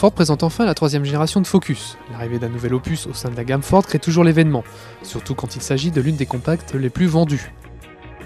Ford présente enfin la troisième génération de Focus. L'arrivée d'un nouvel opus au sein de la gamme Ford crée toujours l'événement, surtout quand il s'agit de l'une des compacts les plus vendues.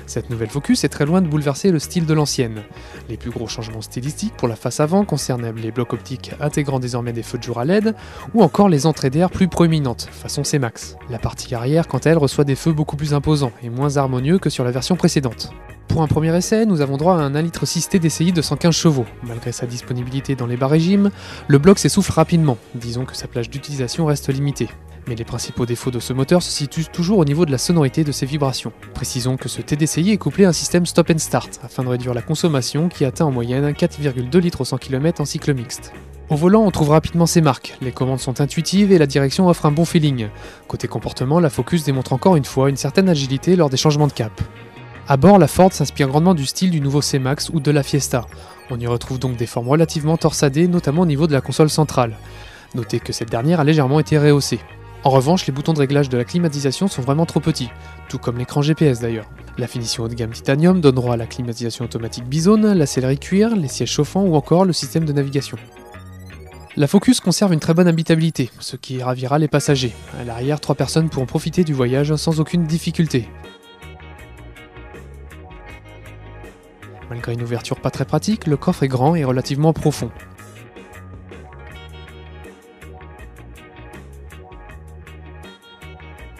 Cette nouvelle Focus est très loin de bouleverser le style de l'ancienne. Les plus gros changements stylistiques pour la face avant concernent les blocs optiques intégrant désormais des feux de jour à LED ou encore les entrées d'air plus proéminentes, façon C-Max. La partie arrière, quant à elle, reçoit des feux beaucoup plus imposants et moins harmonieux que sur la version précédente. Pour un premier essai, nous avons droit à un 1,6 litre TDCi de 115 chevaux. Malgré sa disponibilité dans les bas régimes, le bloc s'essouffle rapidement, disons que sa plage d'utilisation reste limitée. Mais les principaux défauts de ce moteur se situent toujours au niveau de la sonorité de ses vibrations. Précisons que ce TDCi est couplé à un système stop and start, afin de réduire la consommation qui atteint en moyenne 4,2 litres au 100 km en cycle mixte. Au volant, on trouve rapidement ses marques, les commandes sont intuitives et la direction offre un bon feeling. Côté comportement, la Focus démontre encore une fois une certaine agilité lors des changements de cap. À bord, la Ford s'inspire grandement du style du nouveau C-Max ou de la Fiesta. On y retrouve donc des formes relativement torsadées, notamment au niveau de la console centrale. Notez que cette dernière a légèrement été rehaussée. En revanche, les boutons de réglage de la climatisation sont vraiment trop petits, tout comme l'écran GPS d'ailleurs. La finition haut de gamme titanium donne droit à la climatisation automatique Bizone, la sellerie cuir, les sièges chauffants ou encore le système de navigation. La Focus conserve une très bonne habitabilité, ce qui ravira les passagers. À l'arrière, 3 personnes pourront profiter du voyage sans aucune difficulté. Malgré une ouverture pas très pratique, le coffre est grand et relativement profond.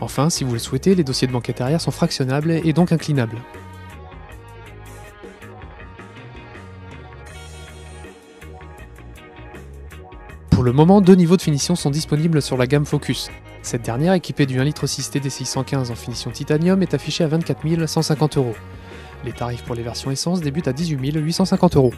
Enfin, si vous le souhaitez, les dossiers de banquette arrière sont fractionnables et donc inclinables. Pour le moment, 2 niveaux de finition sont disponibles sur la gamme Focus. Cette dernière, équipée du 1,6 litre TDCi 115 en finition titanium, est affichée à 24 150 €. Les tarifs pour les versions essence débutent à 18 850 €.